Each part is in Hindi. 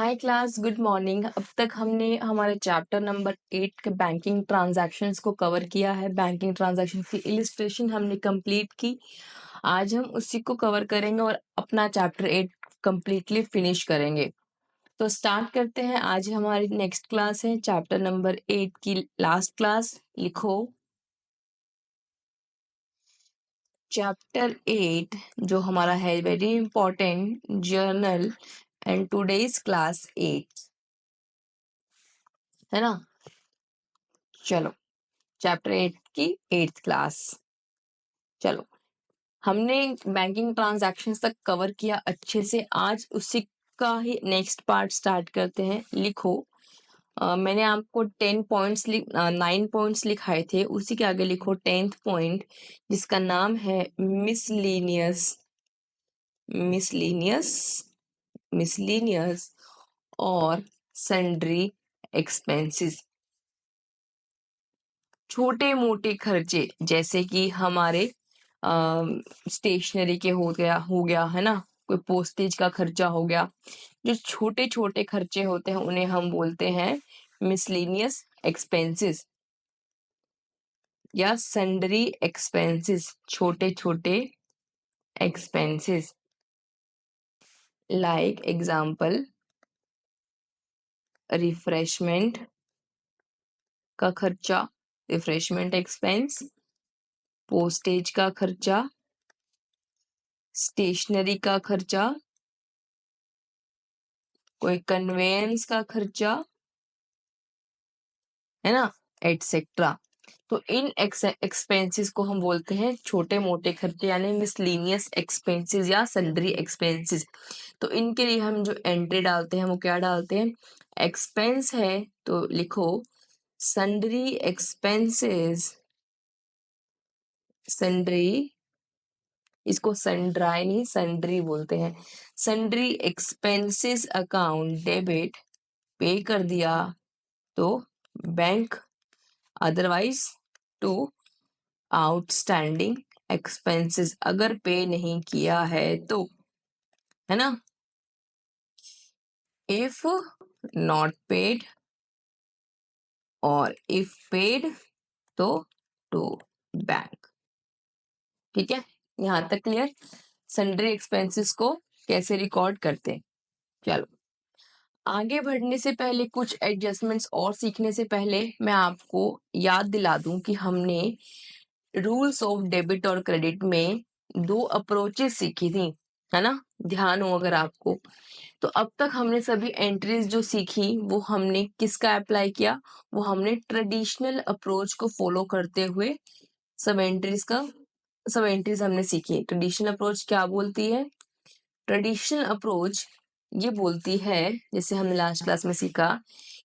हाय क्लास, गुड मॉर्निंग। अब तक हमने हमारे चैप्टर नंबर 8 के बैंकिंग ट्रांजैक्शंस को कवर किया है। बैंकिंग ट्रांजैक्शन की इलिस्ट्रेशन हमने कंप्लीट की। आज हम उसी को कवर करेंगे और अपना चैप्टर 8 कंप्लीटली फिनिश करेंगे। तो स्टार्ट करते हैं। आज हमारी नेक्स्ट क्लास है चैप्टर नंबर 8 की लास्ट क्लास। लिखो चैप्टर 8 जो हमारा है, very important journal and today's class 8 है ना। चलो, चैप्टर 8 की 8th क्लास। चलो, हमने बैंकिंग ट्रांजैक्शंस तक कवर किया अच्छे से। आज उसी का ही नेक्स्ट पार्ट स्टार्ट करते हैं। लिखो मैंने आपको 9 पॉइंट्स लिखाए थे, उसी के आगे लिखो 10th पॉइंट, जिसका नाम है मिसलीनियस मिसलीनियस मिसलीनियस और सन्ड्री एक्सपेंसेस। छोटे मोटे खर्चे जैसे कि हमारे स्टेशनरी के हो गया है ना, कोई पोस्टेज का खर्चा हो गया। जो छोटे छोटे खर्चे होते हैं उन्हें हम बोलते हैं मिसलेनियस एक्सपेंसेस या सन्ड्री एक्सपेंसेस। छोटे छोटे एक्सपेंसेस लाइक एग्जाम्पल रिफ्रेशमेंट का खर्चा, रिफ्रेशमेंट एक्सपेंस, पोस्टेज का खर्चा, स्टेशनरी का खर्चा, कोई कन्वेयंस का खर्चा, है ना, एटसेट्रा। तो इन एक्सपेंसेस को हम बोलते हैं छोटे मोटे खर्चे यानी मिसलेनियस एक्सपेंसेस या सन्ड्री एक्सपेंसेस। तो इनके लिए हम जो एंट्री डालते हैं वो क्या डालते हैं? एक्सपेंस है तो लिखो सन्ड्री एक्सपेंसेस, सन्ड्री, इसको सन्ड्राई नहीं सन्ड्री बोलते हैं। सन्ड्री एक्सपेंसेस अकाउंट डेबिट पे कर दिया तो bank, otherwise to outstanding expenses, अगर पे नहीं किया है तो, है ना। इफ नॉट पेड और इफ पेड तो टू बैंक। ठीक है, यहां तक क्लियर? सन्ड्री एक्सपेंसेस को कैसे रिकॉर्ड करते हैं। चलो, आगे बढ़ने से पहले, कुछ एडजस्टमेंट्स और सीखने से पहले मैं आपको याद दिला दूं कि हमने रूल्स ऑफ डेबिट और क्रेडिट में 2 अप्रोचेस सीखी थी, है ना। ध्यान हो अगर आपको। तो अब तक हमने सभी एंट्रीज जो सीखी वो हमने किसका अप्लाई किया? वो हमने ट्रेडिशनल अप्रोच को फॉलो करते हुए सब एंट्रीज हमने सीखी। ट्रेडिशनल अप्रोच क्या बोलती है? ट्रेडिशनल अप्रोच ये बोलती है, जैसे हमने लास्ट क्लास में सीखा,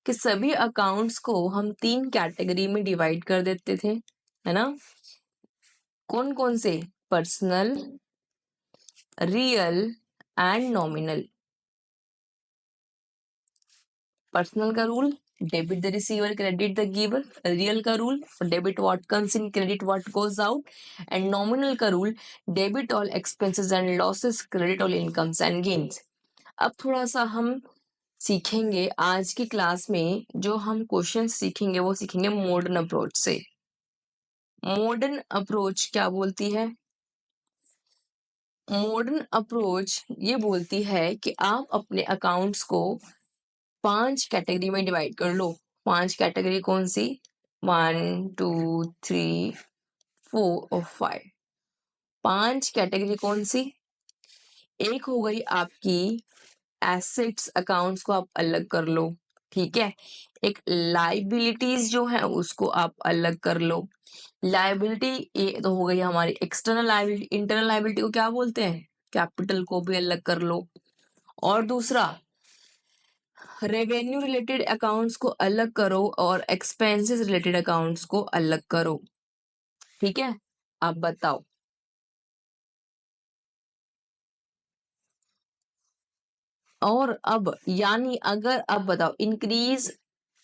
कि सभी अकाउंट्स को हम 3 कैटेगरी में डिवाइड कर देते थे, है ना। कौन कौन से? Personal, real and nominal. Personal का rule, debit the receiver, credit the giver. Real का rule, debit what comes in, credit what goes out. And nominal का rule, debit all expenses and losses, credit all incomes and gains. अब थोड़ा सा हम सीखेंगे आज की क्लास में, जो हम क्वेश्चन सीखेंगे वो सीखेंगे मॉडर्न अप्रोच से। मॉडर्न अप्रोच क्या बोलती है? मॉडर्न अप्रोच ये बोलती है कि आप अपने अकाउंट्स को 5 कैटेगरी में डिवाइड कर लो। 5 कैटेगरी कौन सी? 1 2 3 4 और 5। 5 कैटेगरी कौन सी? एक हो गई आपकी एसेट्स अकाउंट्स को आप अलग कर लो, ठीक है। एक लाइबिलिटीज जो है उसको आप अलग कर लो। लाइबिलिटी ये तो हो गई हमारी एक्सटर्नल लाइबिलिटी। इंटरनल लाइबिलिटी को क्या बोलते हैं? कैपिटल को भी अलग कर लो। और दूसरा, रेवेन्यू रिलेटेड अकाउंट्स को अलग करो और एक्सपेंसेस रिलेटेड अकाउंट्स को अलग करो। ठीक है, आप बताओ। और अब यानी अगर, अब बताओ, इंक्रीज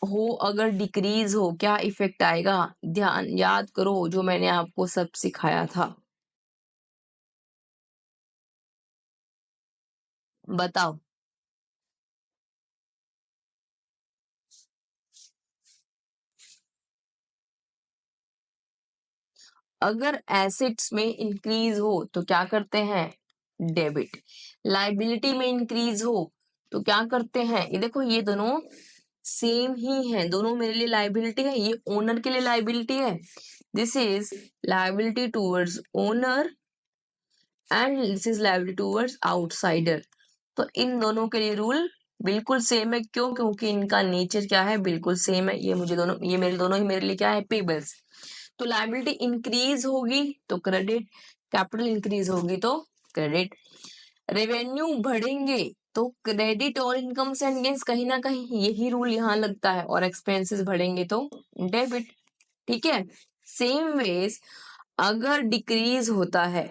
हो अगर डिक्रीज हो क्या इफेक्ट आएगा? ध्यान याद करो जो मैंने आपको सब सिखाया था, बताओ। अगर एसेट्स में इंक्रीज हो तो क्या करते हैं, डेबिट। लाइबिलिटी में इंक्रीज हो तो क्या करते हैं, ये देखो ये दोनों सेम ही है, दोनों मेरे लिए लाइबिलिटी है, ये ओनर के लिए लाइबिलिटी है, this is liability towards owner and this is liability towards outsider. तो इन दोनों के लिए रूल बिल्कुल सेम है, क्यों, क्योंकि इनका नेचर क्या है, बिल्कुल सेम है, ये मुझे दोनों, ये मेरे दोनों ही मेरे लिए क्या है, पेबल्स। तो लाइबिलिटी इंक्रीज होगी तो क्रेडिट, कैपिटल इंक्रीज होगी तो क्रेडिट। रेवेन्यू बढ़ेंगे तो क्रेडिट और इनकम एंड गेन्स, कहीं ना कहीं यही रूल यहाँ लगता है, और एक्सपेंसेस बढ़ेंगे तो डेबिट। ठीक है, सेम वेज अगर डिक्रीज होता है,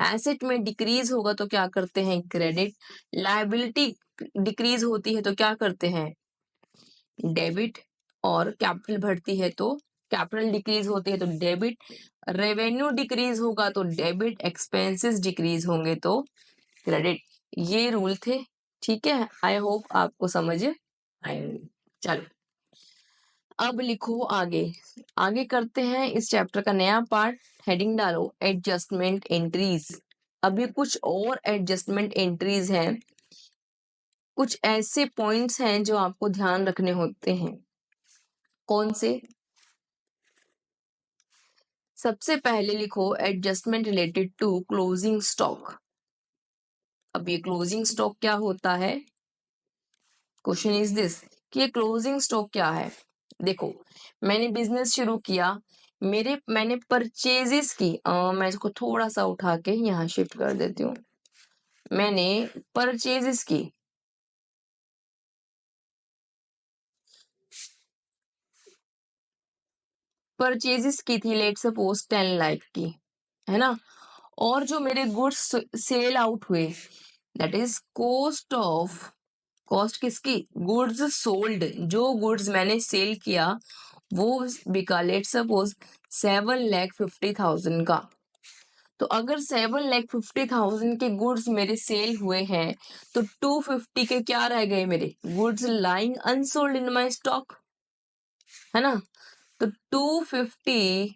एसेट में डिक्रीज होगा तो क्या करते हैं, क्रेडिट। लायबिलिटी डिक्रीज होती है तो क्या करते हैं, डेबिट। और कैपिटल बढ़ती है तो, कैपिटल डिक्रीज होती है तो डेबिट। रेवेन्यू डिक्रीज होगा तो डेबिट, एक्सपेंसेस डिक्रीज होंगे तो क्रेडिट। ये रूल थे, ठीक है, आई होप आपको समझ आएंगे। चलो अब लिखो आगे, आगे करते हैं इस चैप्टर का नया पार्ट। हेडिंग डालो एडजस्टमेंट एंट्रीज। अभी कुछ और एडजस्टमेंट एंट्रीज हैं, कुछ ऐसे पॉइंट्स हैं जो आपको ध्यान रखने होते हैं। कौन से, सबसे पहले लिखो adjustment related to closing stock. अब ये क्लोजिंग स्टॉक क्या होता है, क्वेश्चन इज दिस कि ये क्लोजिंग स्टॉक क्या है। देखो मैंने बिजनेस शुरू किया, मैंने परचेजेस की, मैं इसको थोड़ा सा उठा के यहाँ शिफ्ट कर देती हूँ। मैंने परचेजेस की, परचेजेस की थी, लेट सपोज 10 लाख की, है ना। और जो मेरे गुड्स सेल आउट हुए, that is cost of, cost किसकी, गुड्स सोल्ड, जो गुड्स मैंने सेल किया वो बिका, लेट सपोज 7,50,000 का। तो अगर 7,50,000 के गुड्स मेरे सेल हुए हैं तो 250 के क्या रह गए, मेरे goods lying unsold in my stock, है ना। तो 250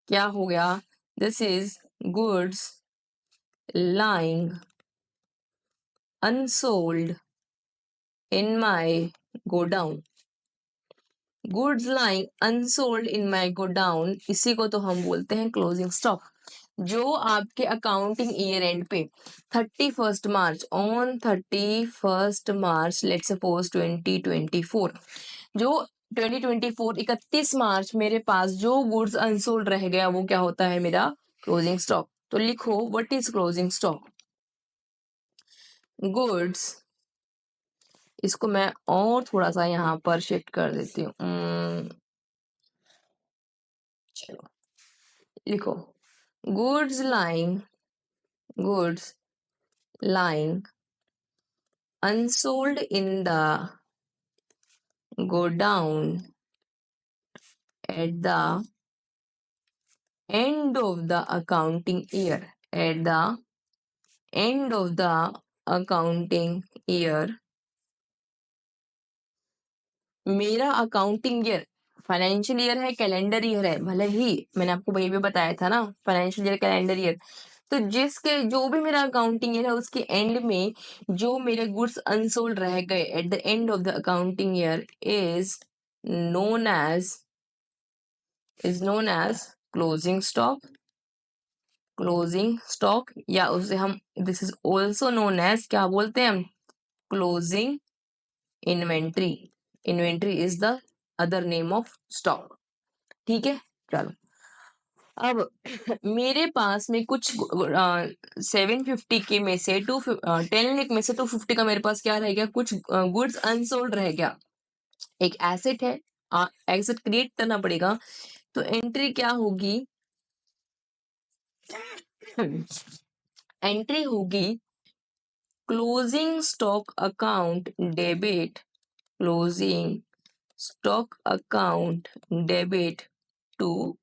क्या हो गया, this is goods lying unsold in my godown. Goods lying unsold in my godown, इसी को तो हम बोलते हैं क्लोजिंग स्टॉक। जो आपके अकाउंटिंग ईयर एंड पे 31 मार्च, ऑन 31 मार्च लेट सपोज 2024, जो 2024 31 मार्च मेरे पास जो गुड्स अनसोल्ड रह गया वो क्या होता है, मेरा क्लोजिंग स्टॉक। तो लिखो what is closing stock, goods, इसको मैं और थोड़ा सा यहाँ पर शिफ्ट कर देती हूँ, चलो लिखो goods lying, goods lying unsold in the godown at the end of the accounting year, at the end of the accounting year। मेरा अकाउंटिंग ईयर फाइनेंशियल ईयर है, कैलेंडर ईयर है, भले ही मैंने आपको वही भी बताया था ना, फाइनेंशियल ईयर कैलेंडर ईयर। तो जिसके जो भी मेरा अकाउंटिंग ईयर है उसके एंड में जो मेरे गुड्स अनसोल्ड रह गए at the end of the accounting year is known as, is known as closing stock, closing stock, या उसे हम, this is also known as, क्या बोलते हैं हम, closing inventory, inventory is the other name of stock। ठीक है, चलो अब मेरे पास में कुछ 750 के में से 10 लाख में से 250 का मेरे पास क्या रह गया, कुछ गुड्स अनसोल्ड रह गया, एक एसेट है, एसेट क्रिएट करना पड़ेगा। तो एंट्री क्या होगी, एंट्री होगी closing stock account debit, closing stock account debit to,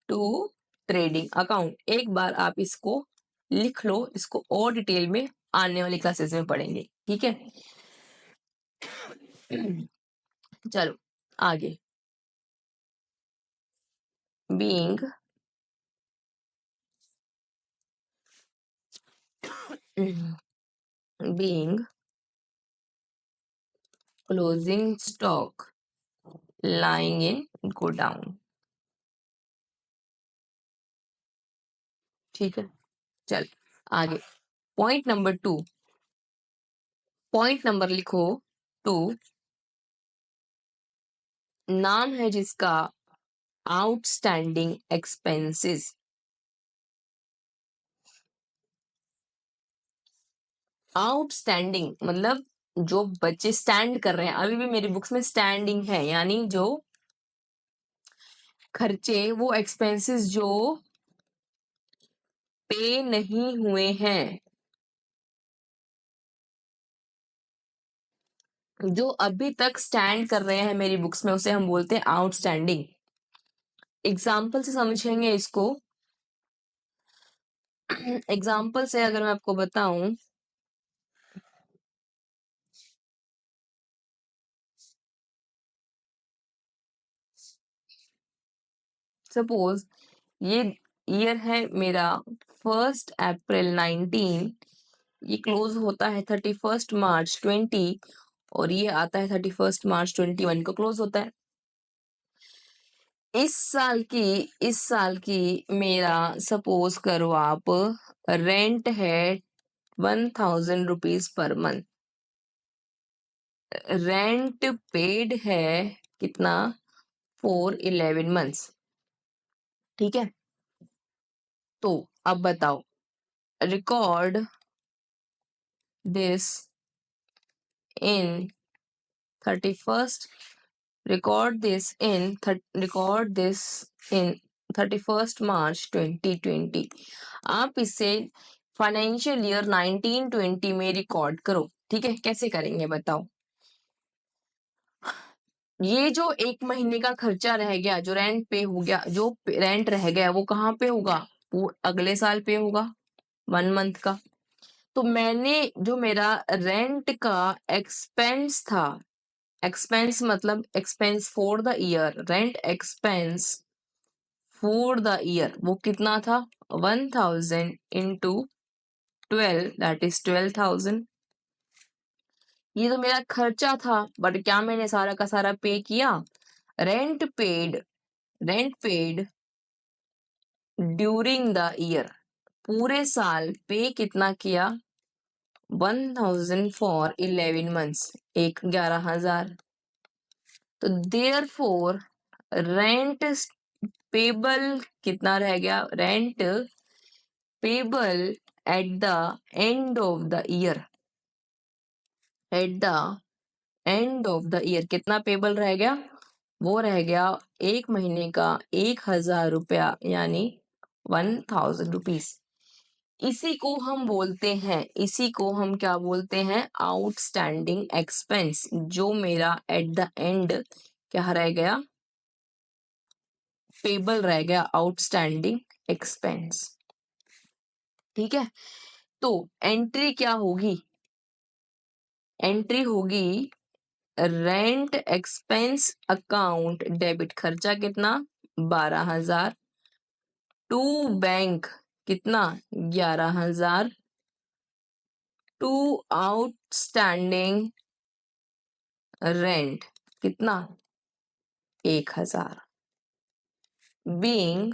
to trading account. एक बार आप इसको लिख लो, इसको और डिटेल में आने वाली क्लासेस में पढ़ेंगे, ठीक है। चलो आगे, being being closing stock lying in godown। ठीक है, चल आगे। पॉइंट नंबर 2, पॉइंट नंबर लिखो 2, नाम है जिसका आउटस्टैंडिंग एक्सपेंसेस। आउटस्टैंडिंग मतलब जो बच्चे स्टैंड कर रहे हैं, अभी भी मेरी बुक्स में स्टैंडिंग है, यानी जो खर्चे, वो एक्सपेंसेस जो पे नहीं हुए हैं, जो अभी तक स्टैंड कर रहे हैं मेरी बुक्स में, उसे हम बोलते हैं आउटस्टैंडिंग। एग्जाम्पल से समझेंगे इसको। एग्जाम्पल से अगर मैं आपको बताऊं, सपोज ये ईयर है मेरा 1 अप्रैल 19, ये क्लोज होता है 31 मार्च 20, और ये आता है 31 मार्च 21 को क्लोज होता है। इस साल की मेरा सपोज करो आप, रेंट है 1000 rupees per month. Rent paid है कितना, फॉर 11 months। ठीक है, तो अब बताओ, record this in 31st, record this in 31st March 2020। आप इसे फाइनेंशियल ईयर 1920 में रिकॉर्ड करो। ठीक है, कैसे करेंगे बताओ। ये जो 1 महीने का खर्चा रह गया, जो रेंट पे हो गया, जो रेंट रह गया, वो कहाँ पे होगा, वो अगले साल पे होगा, 1 मंथ का। तो मैंने जो मेरा रेंट का एक्सपेंस था, एक्सपेंस मतलब expense for the year, rent expense for the year, वो कितना था, 1000 इंटू 12, दैट इज 12,000। ये तो मेरा खर्चा था, बट क्या मैंने सारा का सारा पे किया, rent paid, rent paid during the year, पूरे साल पे कितना किया, 1000 फॉर 11 months, 11,000। तो देयर फोर रेंट पेबल कितना रह गया, rent payable at the end of the year, at the end of the year कितना पेबल रह गया, वो रह गया 1 महीने का 1,000 रुपया, यानी 1000 रुपीज। इसी को हम बोलते हैं, इसी को हम क्या बोलते हैं, आउटस्टैंडिंग एक्सपेंस, जो मेरा एट द एंड क्या रह गया, पेबल रह गया, आउटस्टैंडिंग एक्सपेंस। ठीक है, तो एंट्री क्या होगी, एंट्री होगी रेंट एक्सपेंस अकाउंट डेबिट, खर्चा कितना 12,000, टू बैंक कितना 11,000, टू आउटस्टैंडिंग रेंट कितना 1,000, बीइंग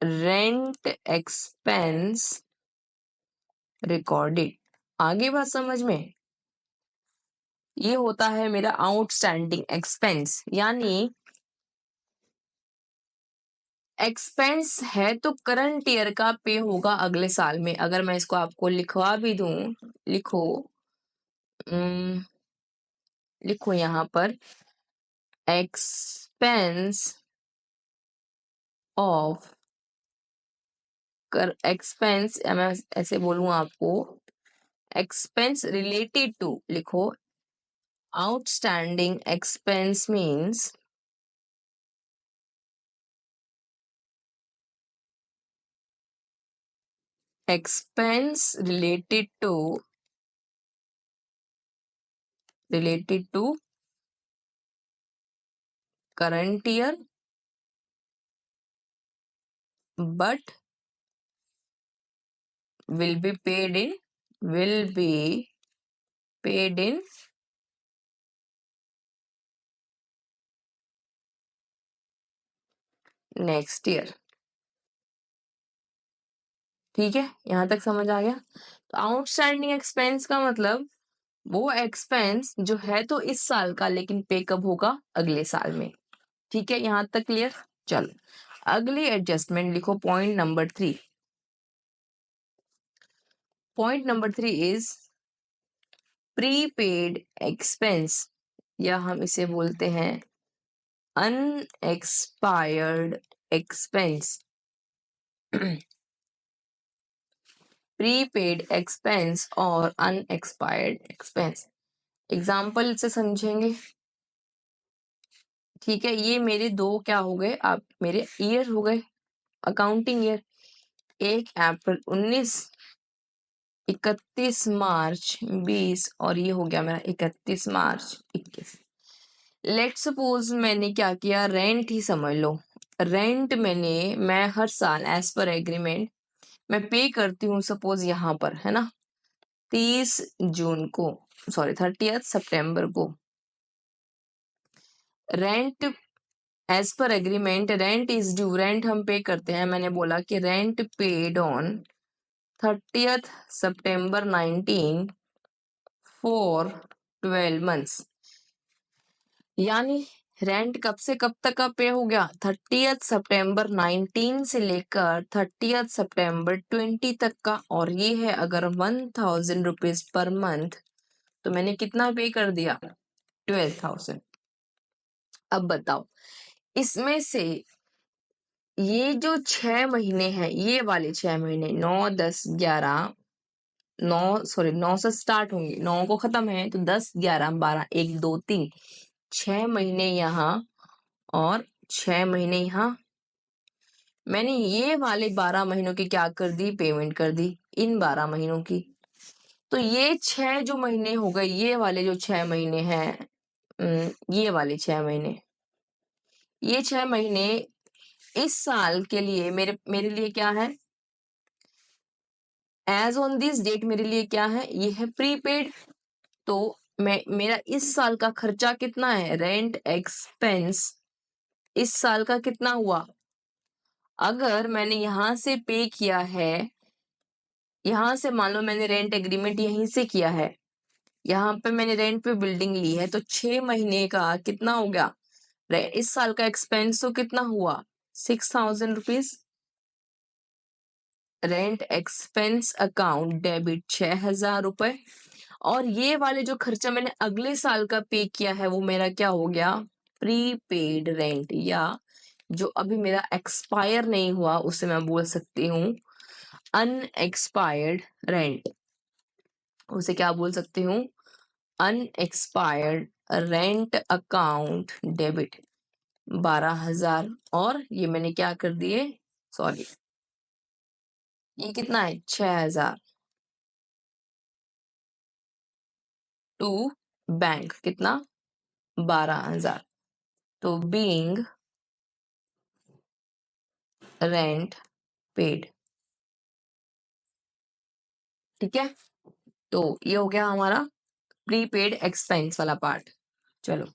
रेंट एक्सपेंस रिकॉर्डेड। आगे बात समझ में, ये होता है मेरा आउटस्टैंडिंग एक्सपेंस, यानी एक्सपेंस है तो करंट ईयर का पे होगा अगले साल में। अगर मैं इसको आपको लिखवा भी दूं, लिखो, लिखो यहां पर एक्सपेंस ऑफ, कर एक्सपेंस, मैं ऐसे बोलूं आपको, एक्सपेंस रिलेटेड टू, लिखो outstanding expense means expense related to current year but will be paid in next year. ठीक है, यहां तक समझ आ गया। तो आउटस्टैंडिंग एक्सपेंस का मतलब वो एक्सपेंस जो है तो इस साल का, लेकिन पे कब होगा, अगले साल में। ठीक है, यहां तक क्लियर। चलो अगली एडजस्टमेंट लिखो, point number 3। Point number 3 is prepaid expense, या हम इसे बोलते हैं अनएक्सपायर्ड एक्सपेंस। प्रीपेड एक्सपेंस और अनएक्सपायर्ड एक्सपेंस, एग्जाम्पल से समझेंगे। ठीक है, ये मेरे दो क्या हो गए, आप मेरे ईयर हो गए, अकाउंटिंग ईयर। 1 अप्रैल 19, 31 मार्च 20, और ये हो गया मेरा 31 मार्च 21। लेट सपोज मैंने क्या किया, रेंट ही समझ लो। रेंट मैं हर साल एज पर एग्रीमेंट मैं पे करती हूँ, सपोज यहाँ पर है ना 30 जून को, सॉरी 30 सितंबर को। Rent as per agreement rent is due, rent हम पे करते हैं। मैंने बोला कि रेंट पेड ऑन 30 सितंबर 19 फॉर 12 months। यानी रेंट कब से कब तक का पे हो गया, 30 सितंबर 19 से लेकर 30 सितंबर 20 तक का। और ये है अगर 1000 रुपीज पर मंथ, तो मैंने कितना पे कर दिया, 12,000। अब बताओ इसमें से ये जो 6 महीने हैं, ये वाले 6 महीने 9 10 11, 9 से स्टार्ट होंगे, 9 को खत्म है तो 10 11 12 1 2 3, 6 महीने यहाँ और 6 महीने यहाँ। मैंने ये वाले 12 महीनों की क्या कर दी, पेमेंट कर दी, इन 12 महीनों की। तो ये 6 जो महीने हो गए, ये वाले जो 6 महीने हैं, ये वाले 6 महीने, ये 6 महीने इस साल के लिए मेरे लिए क्या है, एज ऑन दिस डेट मेरे लिए क्या है, ये है प्रीपेड। तो मेरा इस साल का खर्चा कितना है, रेंट एक्सपेंस इस साल का कितना हुआ। अगर मैंने यहां से पे किया है, यहां से मान लो मैंने रेंट एग्रीमेंट यहीं से किया है, यहाँ पे मैंने रेंट पे बिल्डिंग ली है, तो 6 महीने का कितना हो गया, इस साल का एक्सपेंस तो कितना हुआ, 6,000 rupees. Rent expense account debit 6,000 रुपए। और ये वाले जो खर्चा मैंने अगले साल का पे किया है, वो मेरा क्या हो गया, प्रीपेड रेंट, या जो अभी मेरा एक्सपायर नहीं हुआ उसे मैं बोल सकती हूँ अनएक्सपायर्ड रेंट। उसे क्या बोल सकती हूँ, अनएक्सपायर्ड रेंट अकाउंट डेबिट 12,000। और ये मैंने क्या कर दिए, सॉरी ये कितना है, 6,000 टू बैंक कितना, 12,000। तो बीइंग रेंट पेड। ठीक है, तो ये हो गया हमारा प्रीपेड एक्सपेंस वाला पार्ट। चलो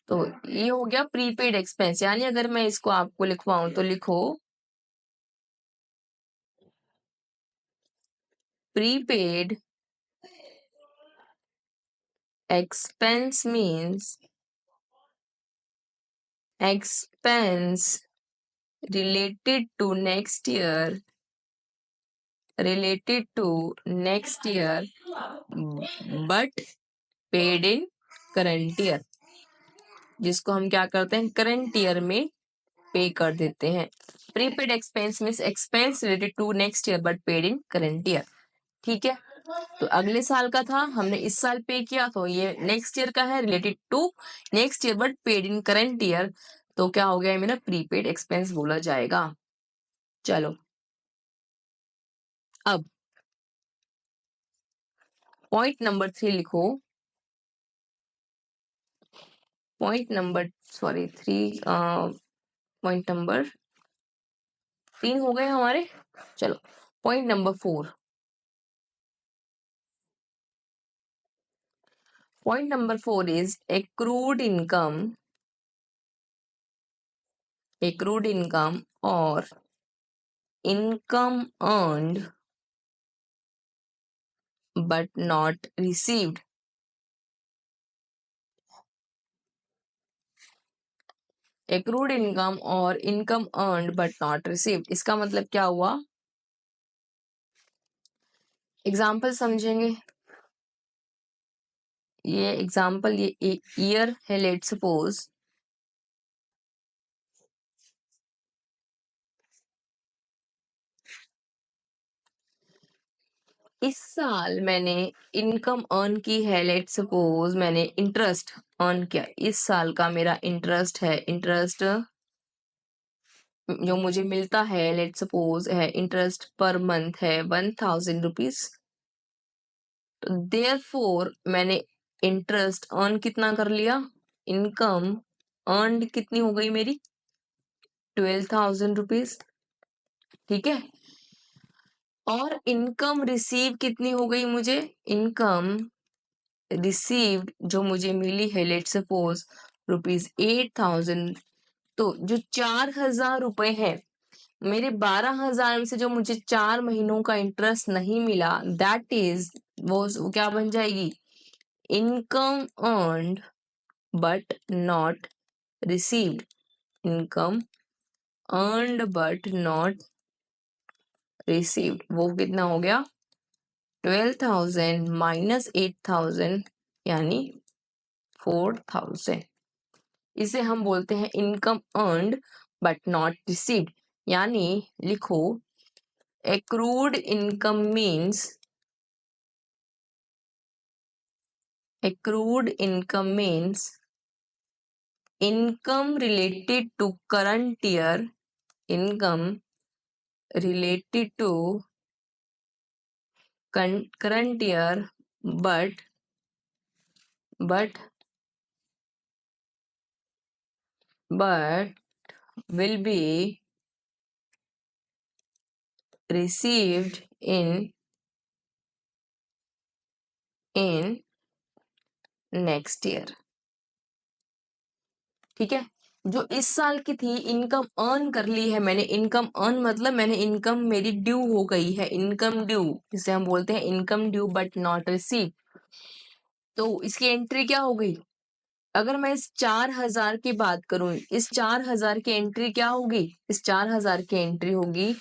तो ये हो गया प्रीपेड एक्सपेंस, यानी अगर मैं इसको आपको लिखवाऊं तो लिखो prepaid expense means expense related to next year, but paid in current year, जिसको हम क्या करते हैं, करंट ईयर में पे कर देते हैं। Prepaid expense means expense related to next year but paid in current year. ठीक है, तो अगले साल का था, हमने इस साल पे किया, तो ये नेक्स्ट ईयर का है, related to next year but paid in current year. तो क्या हो गया मेरा, प्रीपेड एक्सपेंस बोला जाएगा। चलो अब पॉइंट नंबर 3 लिखो, पॉइंट नंबर 3 हो गए हमारे। चलो point number 4। Point number 4 is accrued income or income earned but not received। accrued income और income earned but not received, इसका मतलब क्या हुआ? एग्जाम्पल समझेंगे। ये एग्जाम्पल, ये ईयर है, लेट सपोज इस साल मैंने इनकम अर्न की है, लेट सपोज मैंने इंटरेस्ट अर्न किया, इस साल का मेरा इंटरेस्ट है, इंटरेस्ट जो मुझे मिलता है, लेट सपोज है इंटरेस्ट पर मंथ है 1000 रुपीज। तो देयरफॉर मैंने इंटरेस्ट अर्न कितना कर लिया, इनकम अर्न कितनी हो गई मेरी 12,000 रुपीज। ठीक है, और इनकम रिसीव कितनी हो गई मुझे, इनकम रिसीव्ड जो मुझे मिली है, लेट सपोज ₹8,000। तो जो 4,000 रुपए है मेरे 12,000 में से, जो मुझे 4 महीनों का इंटरेस्ट नहीं मिला, दैट इज वो क्या बन जाएगी, income earned but not received. Income earned but not received, वो कितना हो गया 12,000 माइनस 8,000 यानी 4,000। इसे हम बोलते हैं income earned but not received. यानी लिखो accrued income means income related to current year, income related to current year but will be received in next year. ठीक है, जो इस साल की थी इनकम अर्न कर ली है मैंने, इनकम अर्न मतलब मैंने इनकम मेरी ड्यू हो गई है, इनकम ड्यू जिसे हम बोलते हैं income due but not receive. तो इसकी एंट्री क्या हो गई, अगर मैं इस 4,000 की बात करूं, इस 4,000 की एंट्री क्या होगी, इस 4,000 की एंट्री होगी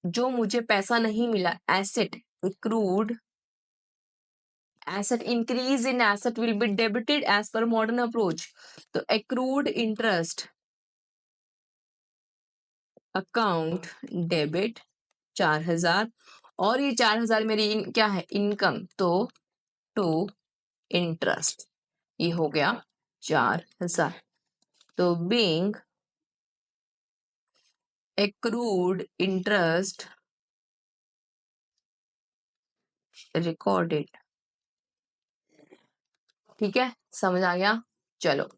जो मुझे पैसा नहीं मिला, asset accrued asset, increase in asset will be debited as per modern approach। तो accrued interest अकाउंट डेबिट 4,000, और ये 4,000 मेरी क्या है, इनकम, तो टू इंटरेस्ट, ये हो गया 4,000। तो बीइंग accrued interest रिकॉर्डेड। ठीक है, समझ आ गया। चलो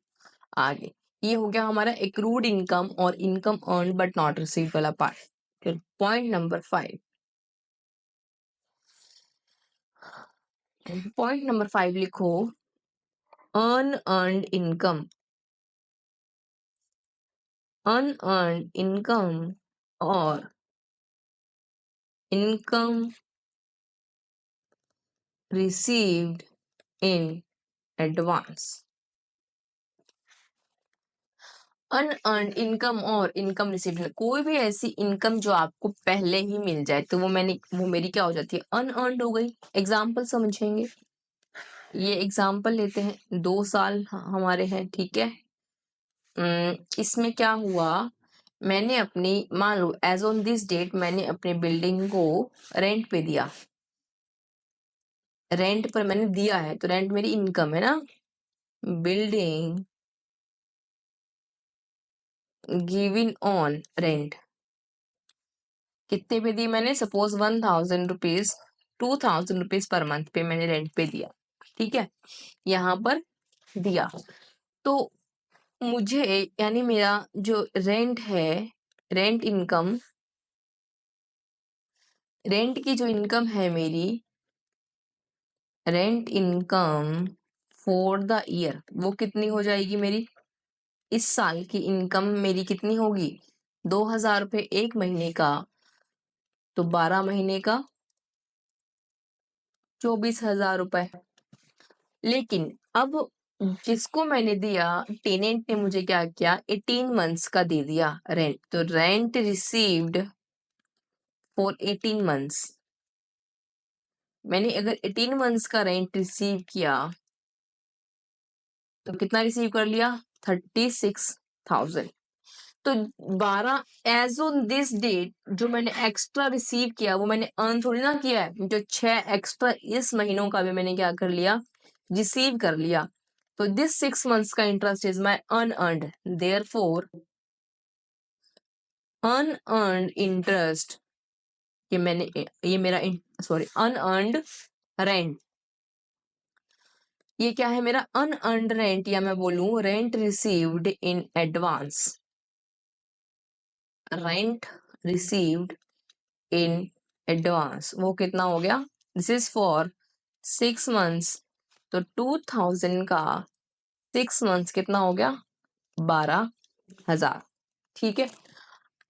आगे, ये हो गया हमारा accrued इनकम और income earn but not receive वाला पार्ट। फिर पॉइंट नंबर 5, पॉइंट नंबर 5 लिखो अनअर्न्ड इनकम। अनअर्न्ड इनकम और income received in advance. Unearned income और इनकम रिसीव्ड, कोई भी ऐसी इनकम जो आपको पहले ही मिल जाए तो वो मेरी क्या हो जाती है, अनअर्न्ड हो गई। एग्जाम्पल समझेंगे, ये एग्जाम्पल लेते हैं, 2 साल हमारे हैं। ठीक है, इसमें क्या हुआ, मैंने अपनी, मान लो एज ऑन दिस डेट मैंने अपनी बिल्डिंग को रेंट पे दिया, रेंट पर मैंने दिया है, तो रेंट मेरी इनकम है ना। बिल्डिंग गिवन ऑन रेंट, कितने पे दी मैंने, suppose 1,000 rupees, 2,000 rupees per month पे मैंने रेंट पे दिया। ठीक है, यहाँ पर दिया, तो मुझे यानी मेरा जो रेंट है, रेंट इनकम, रेंट की जो इनकम है मेरी, rent income for the year वो कितनी हो जाएगी मेरी? इस साल की इनकम मेरी कितनी होगी? 2,000 रुपये एक महीने का, तो 12 महीने का 24,000 रुपए। लेकिन अब जिसको मैंने दिया, टेनेंट ने मुझे क्या किया, 18 मंथ्स का दे दिया रेंट, तो रेंट रिसीव्ड फॉर 18 मंथ्स। मैंने अगर 18 मंथ्स का रेंट रिसीव किया तो कितना रिसीव कर लिया? 36,000। तो 12 एज ऑन दिस डेट जो मैंने एक्स्ट्रा रिसीव किया वो मैंने अर्न थोड़ी ना किया है, जो 6 एक्स्ट्रा इस महीनों का भी मैंने क्या कर लिया, रिसीव कर लिया। तो दिस 6 मंथ्स का interest is my unearned, therefore unearned interest, ये मैंने ये मेरा सॉरी अनअर्न्ड रेंट, ये क्या है मेरा? अनअर्न्ड रेंट, या मैं बोलूं rent received in advance, rent received in advance, वो कितना हो गया? दिस इज फॉर 6 मंथ्स, तो 2,000 का 6 मंथ्स कितना हो गया? 12,000। ठीक है,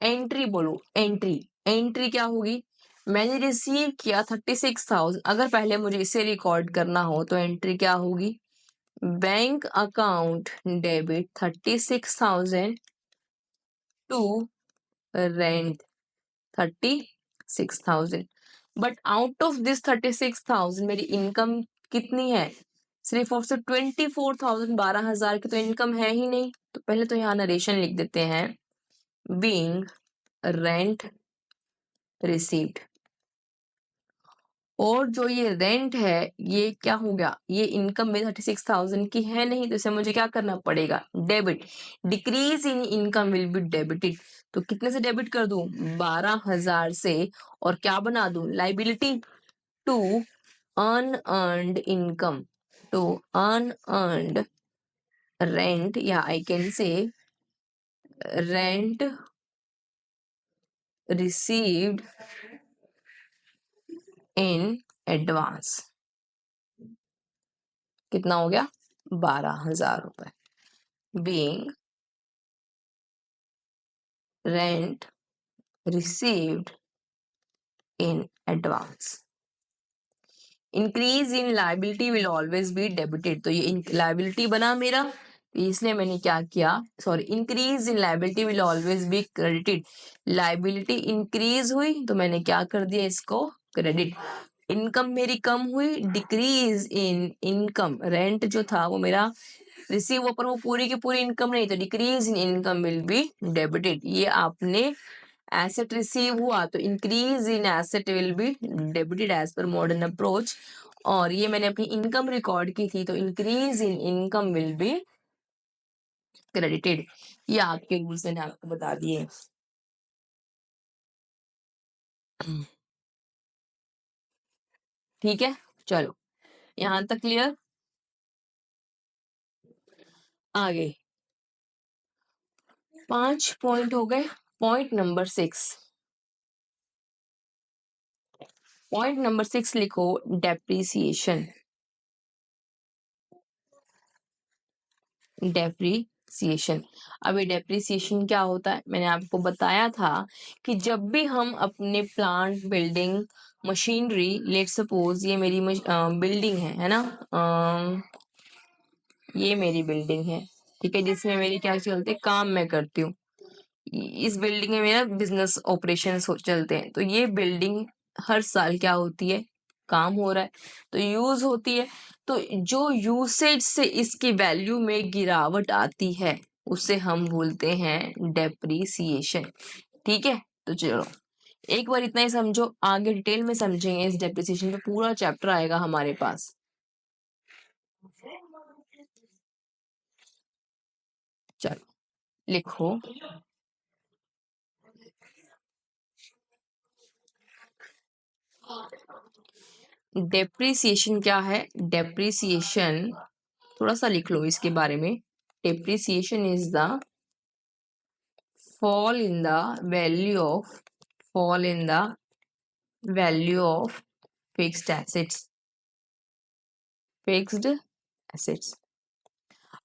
एंट्री बोलो, एंट्री, एंट्री क्या होगी? मैंने रिसीव किया 36,000, अगर पहले मुझे इसे रिकॉर्ड करना हो तो एंट्री क्या होगी? Bank account debit 36,000 to rent 36,000। But out of this 36,000 मेरी इनकम कितनी है? सिर्फ और सिर्फ 24,000, 12,000 की तो इनकम है ही नहीं। तो पहले तो यहाँ नरेशन लिख देते हैं, बीइंग रेंट रिसीव्ड। और जो ये रेंट है ये क्या हो गया? ये इनकम में 36,000 की है नहीं, तो इसे मुझे क्या करना पड़ेगा? Debit. Decrease in income will be debited. तो कितने से डेबिट कर दूं? 12,000 से। और क्या बना दूं? Liability to unearned income, to unearned rent, या I can say rent received in advance. कितना हो गया? 12,000 रुपए। Being rent received in advance. Increase in liability will always be debited, तो ये लाइबिलिटी बना मेरा, इसलिए मैंने क्या किया, sorry, increase in liability will always be credited. Liability increase हुई तो मैंने क्या कर दिया, इसको क्रेडिट। इनकम मेरी कम हुई, डिक्रीज इन इनकम, रेंट जो था वो मेरा रिसीव हो, पर वो पूरी की पूरी इनकम नहीं, तो decrease in income will be debited. ये आपने एसेट रिसीव हुआ तो increase in asset will be debited as per modern approach. और ये मैंने अपनी इनकम रिकॉर्ड की थी, तो increase in income will be credited. ये आपके रूल्स मैंने आपको बता दिए। ठीक है, चलो यहां तक क्लियर। आगे 5 पॉइंट हो गए। पॉइंट नंबर 6, पॉइंट नंबर 6 लिखो, डेप्रीसिएशन। डेप्रीसिएशन, अब ये डेप्रीसिएशन क्या होता है? मैंने आपको बताया था कि जब भी हम अपने plant, building, machinery, let suppose ये मेरी बिल्डिंग है ना, ये मेरी बिल्डिंग है, ठीक है, जिसमें मेरी क्या चलते काम मैं करती हूँ। इस बिल्डिंग में मेरा बिजनेस ऑपरेशन चलते हैं। तो ये बिल्डिंग हर साल क्या होती है, काम हो रहा है तो यूज होती है। तो जो यूसेज से इसकी वैल्यू में गिरावट आती है उसे हम बोलते हैं डेप्रीसिएशन। ठीक है, तो चलो एक बार इतना ही समझो, आगे डिटेल में समझेंगे। इस डेप्रीसिएशन पे पूरा चैप्टर आएगा हमारे पास। चलो लिखो, डेप्रीसिएशन क्या है? डेप्रीसिएशन थोड़ा सा लिख लो इसके बारे में। depreciation is the fall in the value of fixed assets.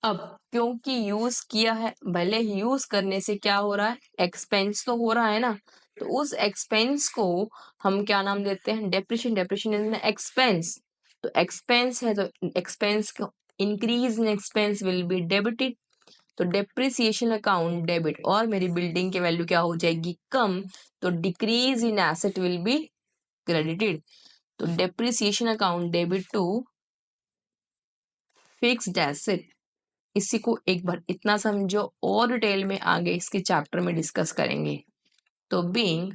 अब क्योंकि यूज किया है, भले यूज करने से क्या हो रहा है, एक्सपेंस तो हो रहा है ना, तो उस एक्सपेंस को हम क्या नाम देते हैं, डेप्रिशिएशन इज एन एक्सपेंस। तो एक्सपेंस है तो एक्सपेंस को increase in expense will be debited. तो डेप्रिसिएशन अकाउंट डेबिट, और मेरी बिल्डिंग की वैल्यू क्या हो जाएगी, कम, तो decrease in asset will be credited. तो depreciation account debit to fixed asset. इसी को एक बार इतना समझो, और डिटेल में आगे इसके चैप्टर में डिस्कस करेंगे। तो बीइंग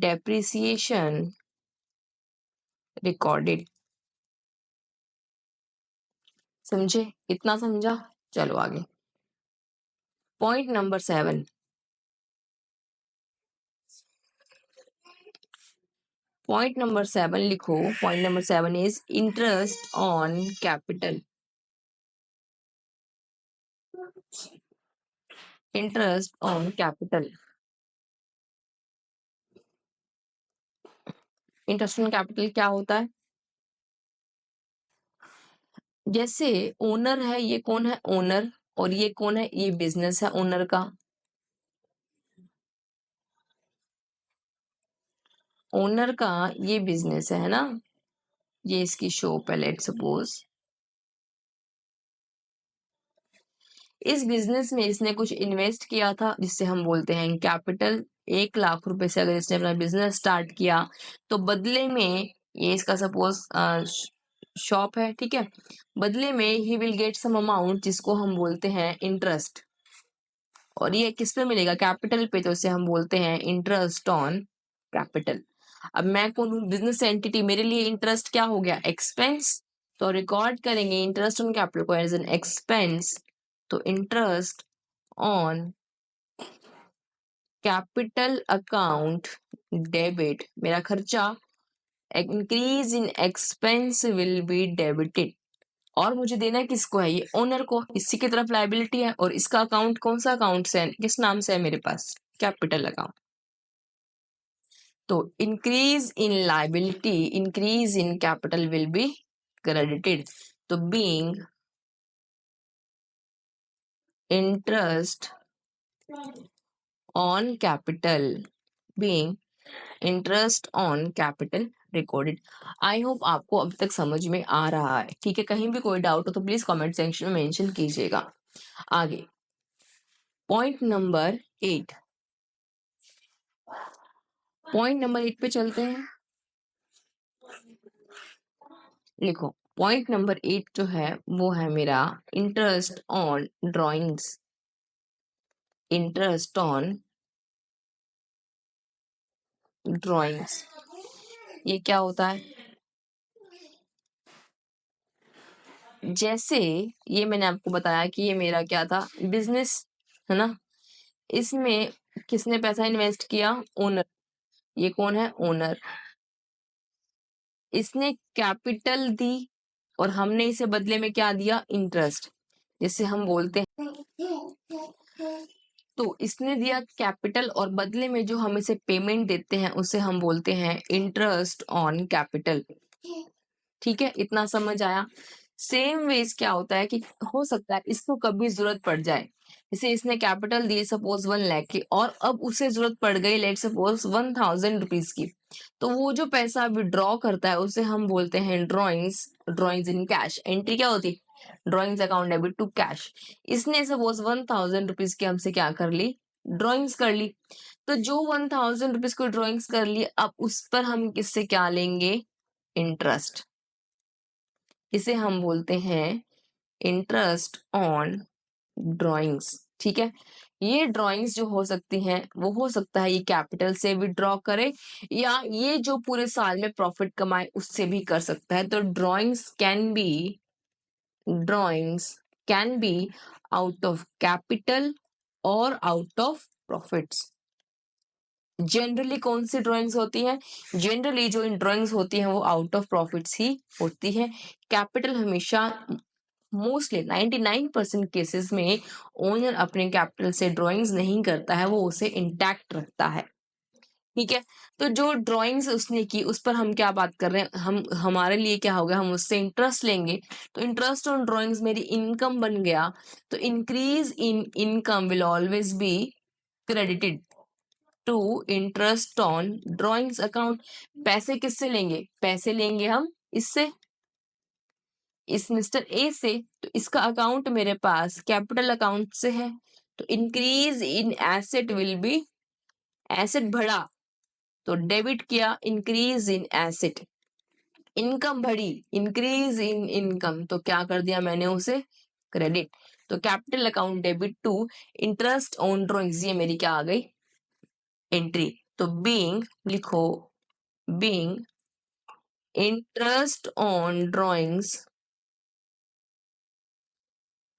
डेप्रिसिएशन रिकॉर्डेड, समझे, इतना समझा, चलो आगे। पॉइंट नंबर 7, पॉइंट नंबर 7 लिखो। Point number 7 is interest on capital. Interest on capital, interest on capital क्या होता है, जैसे ओनर है, ये कौन है, ओनर, और ये कौन है, ये बिजनेस है ओनर का। ओनर का ये बिजनेस है ना, ये इसकी शॉप है, लेट सपोज। इस बिजनेस में इसने कुछ इन्वेस्ट किया था, जिससे हम बोलते हैं कैपिटल। 1 लाख रुपए से अगर इसने अपना बिजनेस स्टार्ट किया, तो बदले में, ये इसका सपोज शॉप है, ठीक है, बदले में ही विल गेट सम अमाउंट, जिसको हम बोलते हैं इंटरेस्ट। और ये किस पे मिलेगा, कैपिटल पे, तो इसे हम बोलते हैं इंटरेस्ट ऑन कैपिटल। अब मैं कौन हूँ, बिजनेस एंटिटी, मेरे लिए इंटरेस्ट क्या हो गया, एक्सपेंस। तो रिकॉर्ड करेंगे इंटरेस्ट ऑन कैपिटल को एज एन एक्सपेंस। तो interest on capital account debit, मेरा खर्चा, increase in expense will be debited. और मुझे देना किसको है, ये ओनर को, इसी की तरफ लाइबिलिटी है, और इसका अकाउंट कौन सा अकाउंट है, किस नाम से है मेरे पास, कैपिटल अकाउंट। तो increase in liability, increase in capital will be credited. तो being interest on capital, being interest on capital recorded. I hope आपको अब तक समझ में आ रहा है, ठीक है। कहीं भी कोई डाउट हो तो प्लीज कमेंट सेक्शन में मेंशन कीजिएगा। आगे पॉइंट नंबर 8, पॉइंट नंबर 8 पे चलते हैं। लिखो, पॉइंट नंबर 8 जो है वो है मेरा interest on drawings. Interest on drawings, ये क्या होता है, जैसे ये मैंने आपको बताया कि ये मेरा क्या था, बिजनेस है ना, इसमें किसने पैसा इन्वेस्ट किया, ओनर। ये कौन है, ओनर। इसने कैपिटल दी, और हमने इसे बदले में क्या दिया, इंटरेस्ट, जिसे हम बोलते हैं। तो इसने दिया कैपिटल, और बदले में जो हम इसे पेमेंट देते हैं उसे हम बोलते हैं इंटरेस्ट ऑन कैपिटल। ठीक है, इतना समझ आया। सेम वेज क्या होता है कि हो सकता है इसको कभी जरूरत पड़ जाए, जैसे इसने कैपिटल दी सपोज 1 लाख की, और अब उसे जरूरत पड़ गई लेट सपोज 1000 रुपीज की, तो वो जो पैसा विड्रॉ करता है उसे हम बोलते हैं ड्रॉइंग्स इन कैश। एंट्री क्या होती है, drawings account debit to cash. इसने सपोज 1000 रुपीज की हमसे क्या कर ली, ड्रॉइंग्स कर ली। तो जो 1000 रुपीज को ड्रॉइंग्स कर ली, अब उस पर हम किससे क्या लेंगे, इंटरेस्ट। इसे हम बोलते हैं इंटरेस्ट ऑन ड्राइंग्स। ठीक है, ये ड्राइंग्स जो हो सकती हैं, वो हो सकता है ये कैपिटल से विड्रॉ करे, या ये जो पूरे साल में प्रॉफिट कमाए उससे भी कर सकता है। तो drawings can be out of capital और आउट ऑफ प्रॉफिट्स। जनरली कौन सी ड्राइंग्स होती हैं, जनरली जो इन ड्राइंग्स होती हैं वो आउट ऑफ प्रॉफिट्स ही होती है। कैपिटल हमेशा मोस्टली 99% केसेस में ओनर अपने कैपिटल से ड्राइंग्स नहीं करता है, वो उसे इंटैक्ट रखता है। ठीक है, तो जो ड्राइंग्स उसने की उस पर हम क्या बात कर रहे हैं, हम हमारे लिए क्या होगा, हम उससे इंटरेस्ट लेंगे, तो इंटरेस्ट ऑन ड्राइंग्स मेरी इनकम बन गया, तो increase in income will always be credited to interest on drawings account. पैसे किससे लेंगे, पैसे लेंगे हम इससे, इस मिस्टर ए से, तो इसका अकाउंट मेरे पास कैपिटल अकाउंट से है, तो increase in asset will be, asset बढ़ा तो डेबिट किया, इंक्रीज इन एसेट, इनकम बढ़ी, इंक्रीज इन इनकम, तो क्या कर दिया मैंने उसे, क्रेडिट। तो capital account debit to interest on drawings, ये मेरी क्या आ गई, एंट्री। तो बीइंग लिखो, being interest on drawings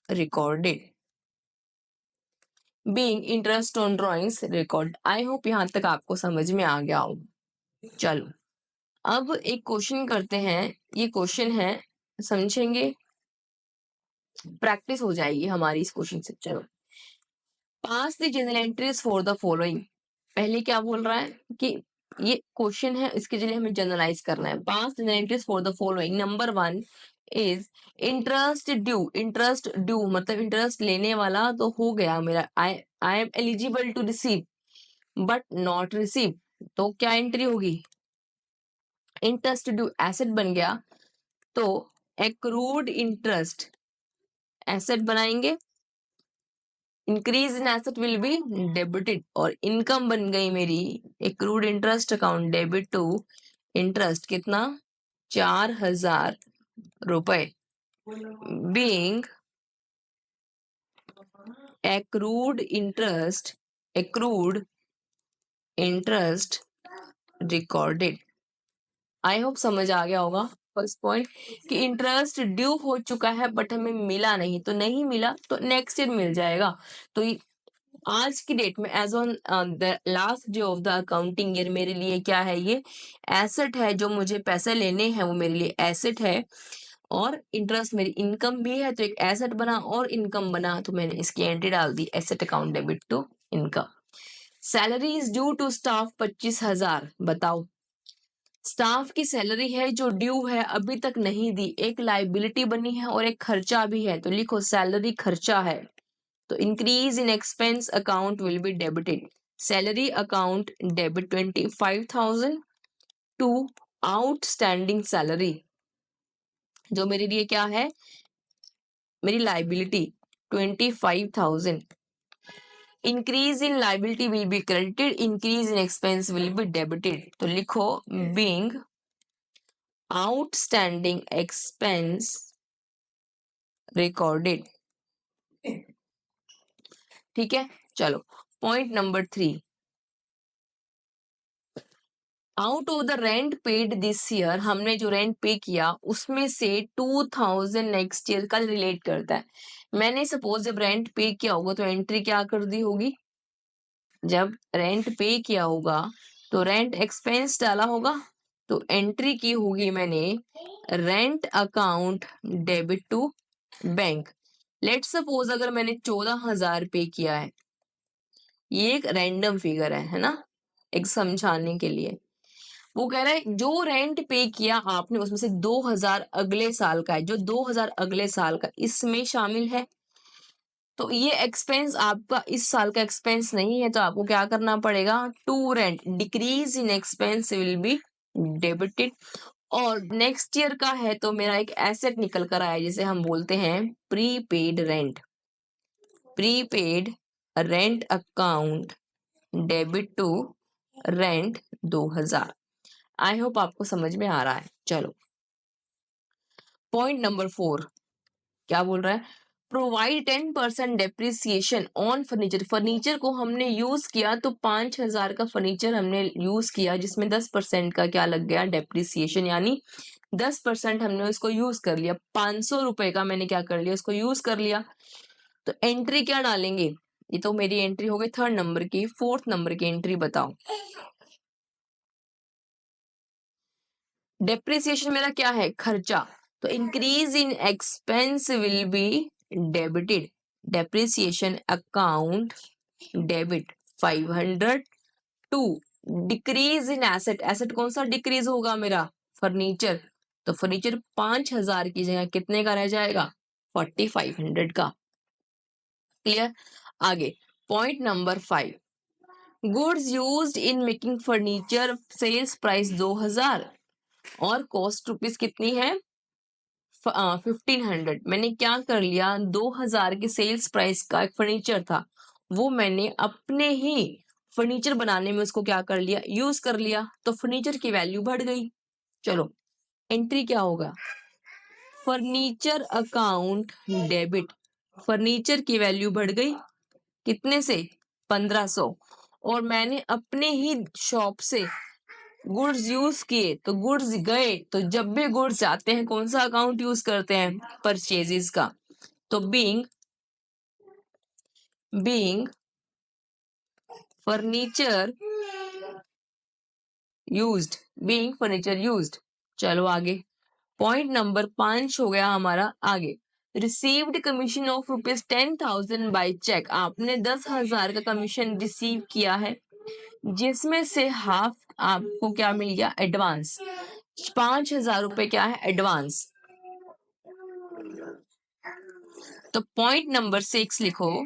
recorded, being interest on drawings record. I hope यहां तक आपको समझ में आ गया होगा। चलो अब एक क्वेश्चन करते हैं, ये क्वेश्चन है, समझेंगे, प्रैक्टिस हो जाएगी हमारी इस क्वेश्चन से। चलो, pass the journal entries for the following, पहले क्या बोल रहा है कि ये क्वेश्चन है, इसके लिए हमें जनरलाइज करना है। Pass journal entries for the following, number 1 is interest due, interest due मतलब इंटरेस्ट लेने वाला तो हो गया मेरा, I am eligible to receive but not receive, तो क्या एंट्री होगी, इंटरेस्ट ड्यू एसेट बन गया, तो एक्रूड इंटरेस्ट एसेट बनाएंगे, increase in asset will be debited, और इनकम बन गई मेरी accrued interest account debit to interest, कितना, 4,000 रुपए, being accrued interest recorded. I hope समझ आ गया होगा। फर्स्ट पॉइंट कि इंटरेस्ट ड्यू हो चुका है बट हमें मिला नहीं, तो नहीं मिला तो नेक्स्ट ईयर मिल जाएगा। तो आज की डेट में as on the last day of the accounting year मेरे लिए क्या है, ये एसेट है, जो मुझे पैसे लेने हैं वो मेरे लिए एसेट है, और इंटरेस्ट मेरी इनकम भी है, तो एक एसेट बना और इनकम बना, तो मैंने इसकी एंट्री डाल दी, asset account debit to income. Salary is due to staff 25,000, बताओ, स्टाफ की सैलरी है जो ड्यू है, अभी तक नहीं दी, एक लाइबिलिटी बनी है और एक खर्चा भी है, तो लिखो सैलरी खर्चा है, तो increase in expense account will be debited, salary account debit 25,000 to outstanding salary, जो मेरे लिए क्या है, मेरी liability 25,000, increase in liability will be credited, increase in expense will be debited, तो लिखो बीइंग आउटस्टैंडिंग एक्सपेंस रिकॉर्डेड। ठीक है, चलो point number 3, out of the rent paid this year, हमने जो रेंट पे किया उसमें से 2,000 नेक्स्ट ईयर का रिलेट करता है। मैंने सपोज जब रेंट पे किया होगा तो एंट्री क्या कर दी होगी, जब रेंट पे किया होगा तो रेंट एक्सपेंस डाला होगा, तो एंट्री की होगी मैंने rent account debit to bank. Let suppose अगर मैंने 14,000 पे किया है, ये एक रैंडम फिगर है ना, एक समझाने के लिए। वो कह रहा है जो रेंट पे किया आपने उसमें से 2,000 अगले साल का है, जो 2,000 अगले साल का इसमें शामिल है, तो ये एक्सपेंस आपका इस साल का एक्सपेंस नहीं है, तो आपको क्या करना पड़ेगा, to rent decrease in expense will be debited, और नेक्स्ट ईयर का है तो मेरा एक एसेट निकल कर आया, जिसे हम बोलते हैं prepaid rent, prepaid rent account debit to rent 2,000। I hope आपको समझ में आ रहा है। चलो पॉइंट नंबर 4 क्या बोल रहा है, provide 10% depreciation on furniture, furniture को हमने यूज किया तो 5,000 का फर्नीचर हमने यूज किया, जिसमें 10% का क्या लग गया, डेप्रिसिएशन, यानी 10% हमने उसको यूज कर लिया, 500 रुपए का मैंने क्या कर लिया, उसको यूज कर लिया, तो एंट्री क्या डालेंगे, ये तो मेरी एंट्री हो गई 3rd नंबर की। 4th नंबर की एंट्री बताओ, डेप्रिसिएशन मेरा क्या है, खर्चा, तो increase in expense will be debited, depreciation account debit 500 to decrease in asset, asset कौन सा डिक्रीज होगा मेरा, फर्नीचर, तो फर्नीचर 5000 की जगह कितने का रह जाएगा, 4500 का। क्लियर। आगे point number 5, goods used in making furniture sales price 2000 और कॉस्ट रुपीज कितनी है 1500। मैंने क्या कर लिया, 2000 की सेल्स प्राइस का एक फर्नीचर था, वो मैंने अपने ही फर्नीचर बनाने में उसको क्या कर लिया, यूज कर लिया, तो फर्नीचर की वैल्यू बढ़ गई। चलो एंट्री क्या होगा, फर्नीचर अकाउंट डेबिट, फर्नीचर की वैल्यू बढ़ गई कितने से 1500, और मैंने अपने ही शॉप से गुड्स यूज किए, तो गुड्स गए, तो जब भी गुड्स जाते हैं कौन सा अकाउंट यूज करते हैं, परचेजेस का, तो बीइंग फर्नीचर यूज्ड। चलो आगे पॉइंट नंबर 5 हो गया हमारा। आगे received commission of rupees 10,000 by cheque, आपने 10,000 का कमीशन रिसीव किया है, जिसमें से हाफ आपको क्या मिल गया, एडवांस, 5,000 रुपए क्या है, एडवांस। तो पॉइंट नंबर 6 लिखो,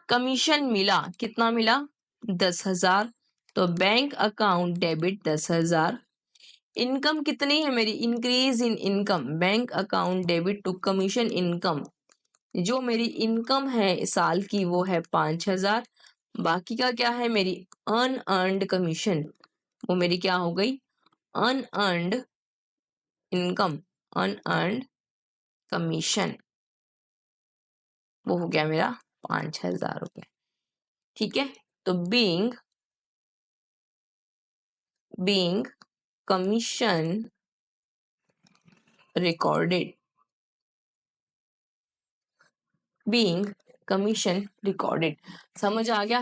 कमीशन मिला, कितना मिला 10,000, तो बैंक अकाउंट डेबिट 10,000। इनकम कितनी है मेरी, increase in income, bank account debit to commission income, जो मेरी इनकम है साल की वो है 5,000, बाकी का क्या है मेरी अनअर्न्ड कमीशन, वो मेरी क्या हो गई अनअर्न्ड इनकम, अनअर्न्ड कमीशन, वो हो गया मेरा 5,000 रुपए। ठीक है, तो बीइंग कमीशन रिकॉर्डेड, समझ आ गया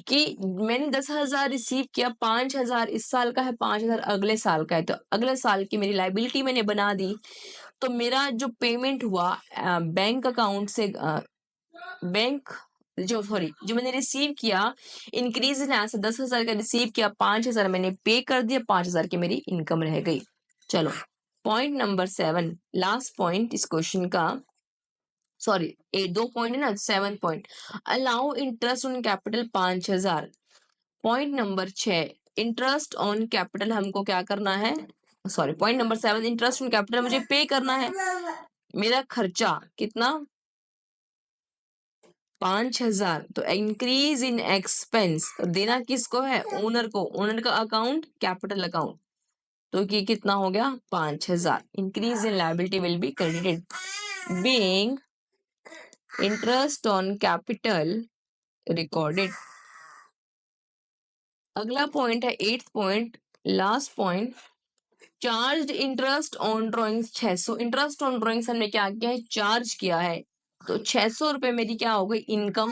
कि मैंने 10,000 रिसीव किया, 5,000 इस साल का है, 5,000 अगले साल का है, तो अगले साल की मेरी लाइबिलिटी मैंने बना दी, तो मेरा जो पेमेंट हुआ बैंक अकाउंट से, जो मैंने रिसीव किया इंक्रीज इन एसेट, 10,000 का रिसीव किया, 5,000 मैंने पे कर दिया, 5,000 की मेरी इनकम रह गई। चलो पॉइंट नंबर 7, लास्ट पॉइंट इस क्वेश्चन का, सॉरी 2 पॉइंट है ना, 7 point, allow interest on capital 5,000। Point number 6, interest on capital हमको क्या करना है, sorry point number 7, interest on capital मुझे पे करना है, मेरा खर्चा कितना 5,000, तो इंक्रीज इन एक्सपेंस देना किसको है, ओनर को, ओनर का अकाउंट कैपिटल अकाउंट, तो ये कितना हो गया 5,000, increase in liability will be credited being interest on capital recorded. अगला पॉइंट है 8th point, last point, charge interest on drawings 600, interest on drawings हमने क्या किया है, चार्ज किया है, तो 600 रुपए मेरी क्या हो गई income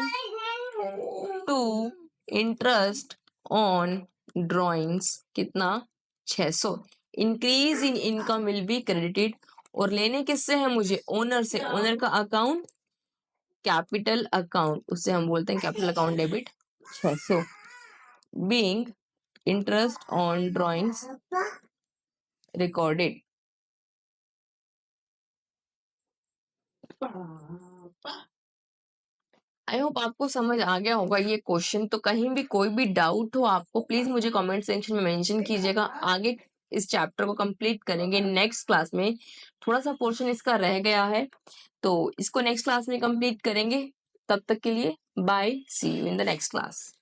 to interest on drawings, कितना 600, increase in income will be credited, और लेने किससे है मुझे, ओनर से, ओनर का अकाउंट कैपिटल अकाउंट, उससे हम बोलते हैं capital account debit 600 being interest on drawings recorded. I hope आपको समझ आ गया होगा ये क्वेश्चन, तो कहीं भी कोई भी डाउट हो आपको प्लीज मुझे कमेंट सेक्शन में मेंशन कीजिएगा, आगे इस चैप्टर को कंप्लीट करेंगे नेक्स्ट क्लास में, थोड़ा सा पोर्शन इसका रह गया है, तो इसको नेक्स्ट क्लास में कंप्लीट करेंगे, तब तक के लिए bye, see you in the next class.